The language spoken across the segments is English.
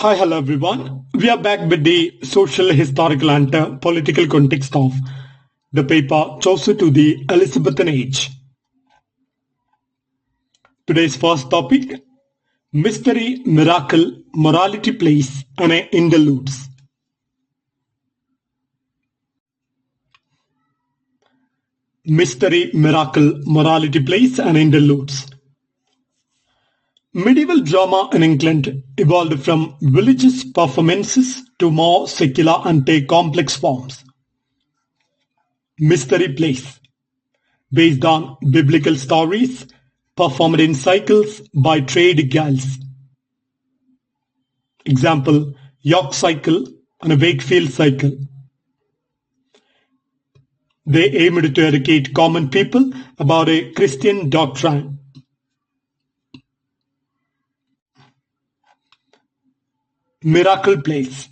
Hi, hello everyone. We are back with the social, historical, and political context of the paper Chaucer to the Elizabethan age. Today's first topic: mystery, miracle, morality plays, and interludes. Mystery, miracle, morality plays, and interludes. Medieval drama in England evolved from religious performances to more secular and complex forms. Mystery plays, based on biblical stories, performed in cycles by trade guilds. Example: York cycle and a Wakefield cycle. They aimed to educate common people about a Christian doctrine. Miracle plays.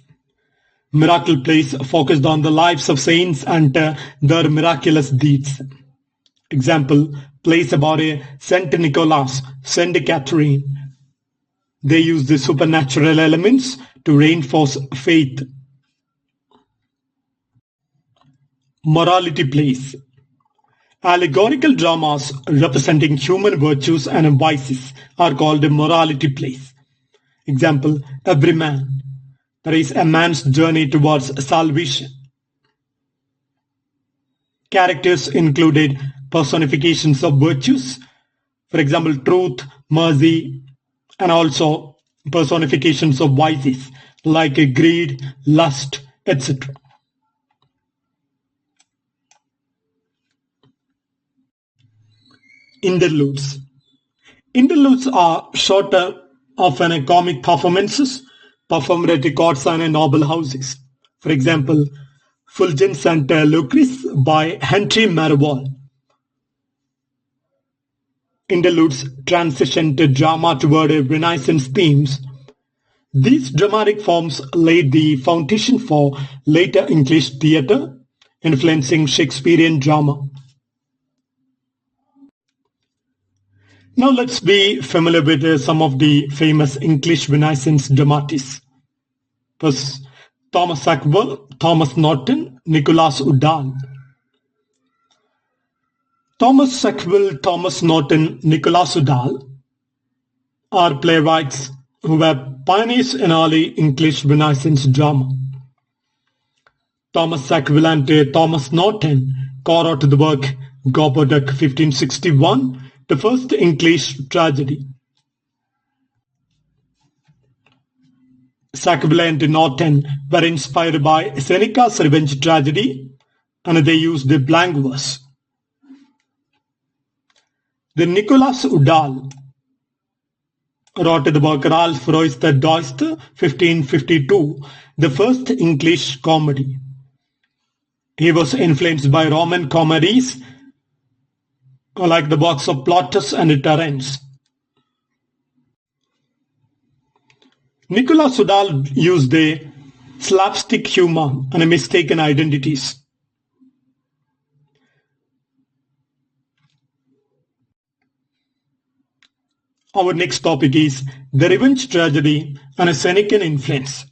Miracle plays focused on the lives of saints and their miraculous deeds. Example: plays about a Saint Nicholas, Saint Catherine. They use the supernatural elements to reinforce faith. Morality plays. Allegorical dramas representing human virtues and vices are called morality plays. Example: Every Man. That is a man's journey towards salvation. Characters included personifications of virtues, for example, truth, mercy, and also personifications of vices like greed, lust, etc. Interludes. Interludes are shorter, often comic performances performed at courts and noble houses. For example, Fulgence and Lucrece by Henry Marval. Interludes transition to drama toward Renaissance themes. These dramatic forms laid the foundation for later English theatre, influencing Shakespearean drama. Now let's be familiar with some of the famous English Renaissance dramatists. First, Thomas Sackville, Thomas Norton, Nicholas Udall. Thomas Sackville, Thomas Norton, Nicholas Udall are playwrights who were pioneers in early English Renaissance drama. Thomas Sackville and Thomas Norton co-wrote the work Gorboduc 1561, the first English tragedy. Sackville and Norton were inspired by Seneca's revenge tragedy, and they used the blank verse. The Nicholas Udall wrote the work Ralph Roister Doist 1552, the first English comedy. He was influenced by Roman comedies like the works of Plautus and Terence. Nicholas Udall used a slapstick humor and mistaken identities. Our next topic is the revenge tragedy and a Senecan influence.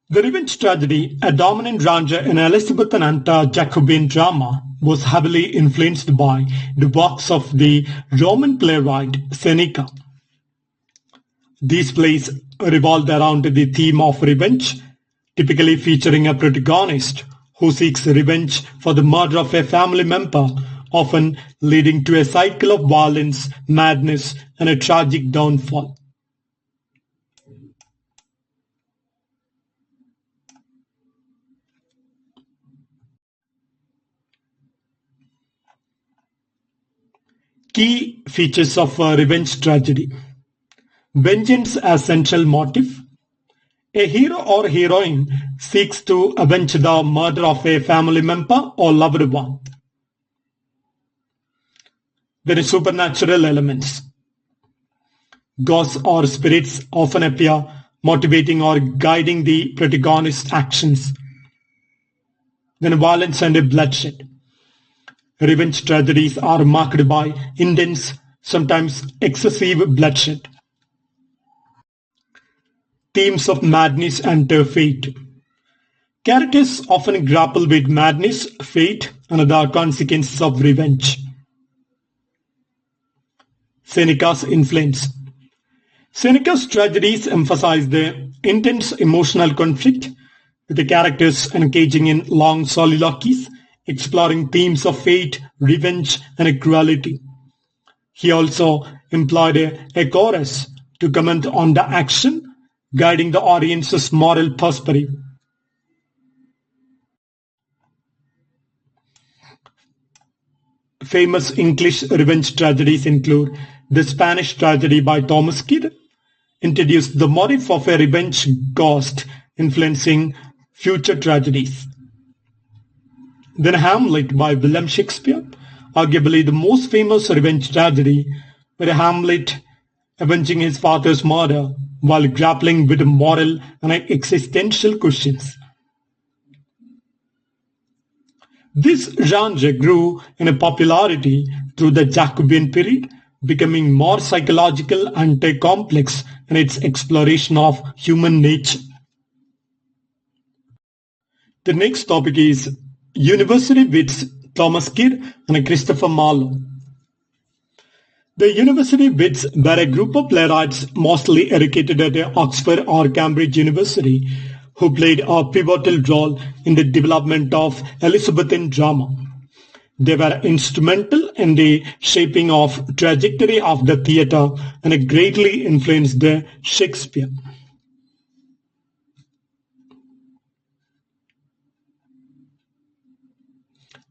The revenge tragedy, a dominant genre in Elizabethan and Jacobean drama, was heavily influenced by the works of the Roman playwright Seneca. These plays revolved around the theme of revenge, typically featuring a protagonist who seeks revenge for the murder of a family member, often leading to a cycle of violence, madness, and a tragic downfall. Key features of revenge tragedy: vengeance as central motive. A hero or heroine seeks to avenge the murder of a family member or loved one. There are supernatural elements. Ghosts or spirits often appear, motivating or guiding the protagonist's actions. Then violence and bloodshed. Revenge tragedies are marked by intense, sometimes excessive bloodshed. themes of madness and fate. Characters often grapple with madness, fate, and the consequences of revenge. Seneca's influence. Seneca's tragedies emphasize the intense emotional conflict, with the characters engaging in long soliloquies, exploring themes of fate, revenge, and cruelty. He also employed a chorus to comment on the action, guiding the audience's moral perspective. Famous English revenge tragedies include the Spanish tragedy by Thomas Kyd, introduced the motif of a revenge ghost influencing future tragedies. Then Hamlet by William Shakespeare, arguably the most famous revenge tragedy, where Hamlet avenging his father's murder while grappling with moral and existential questions. This genre grew in popularity through the Jacobean period, becoming more psychological and complex in its exploration of human nature. The next topic is University Wits, Thomas Kyd and Christopher Marlowe. The University Wits were a group of playwrights mostly educated at Oxford or Cambridge University who played a pivotal role in the development of Elizabethan drama. They were instrumental in the shaping of trajectory of the theatre and greatly influenced Shakespeare.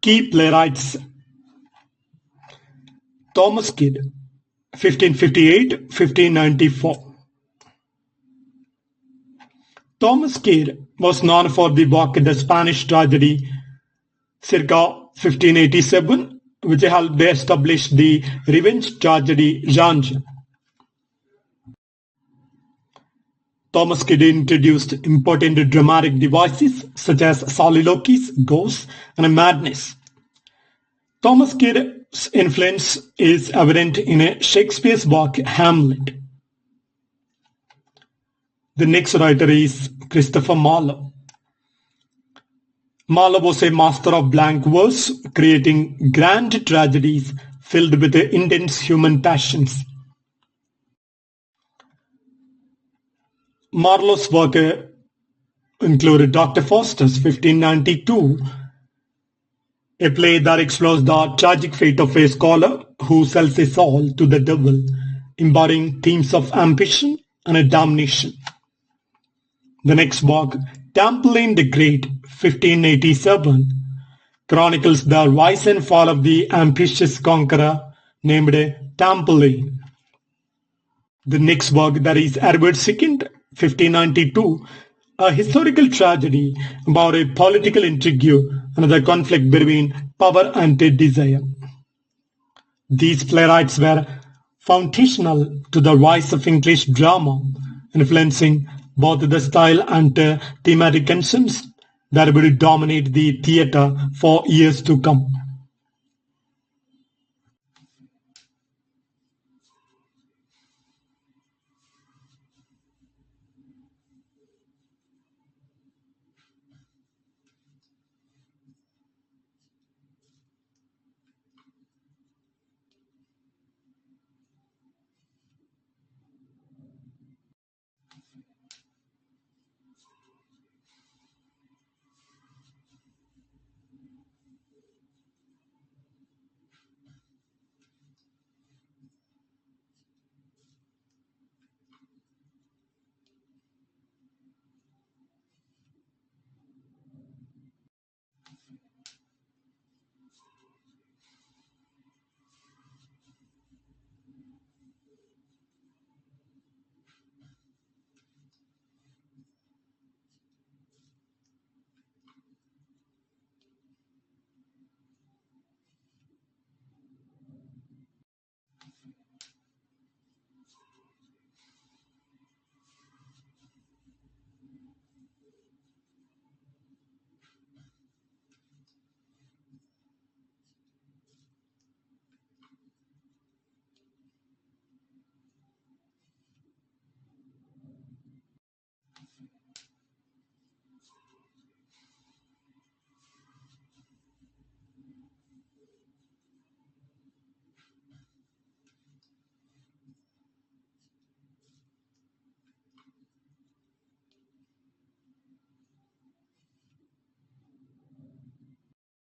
Key playwrights: Thomas Kyd, 1558–1594. Thomas Kyd was known for the work The Spanish Tragedy, circa 1587, which helped establish the revenge tragedy genre. Thomas Kyd introduced important dramatic devices such as soliloquies, ghosts, and madness. Thomas Kyd's influence is evident in Shakespeare's work Hamlet. The next writer is Christopher Marlowe. Marlowe was a master of blank verse, creating grand tragedies filled with intense human passions. Marlowe's work included Dr. Faustus, 1592, a play that explores the tragic fate of a scholar who sells his soul to the devil, embodying themes of ambition and damnation. The next work, Tamburlaine the Great, 1587, chronicles the rise and fall of the ambitious conqueror named Tamburlaine. The next work, that is Edward II, 1592, a historical tragedy about a political intrigue and the conflict between power and desire. These playwrights were foundational to the rise of English drama, influencing both the style and thematic concerns that would dominate the theatre for years to come.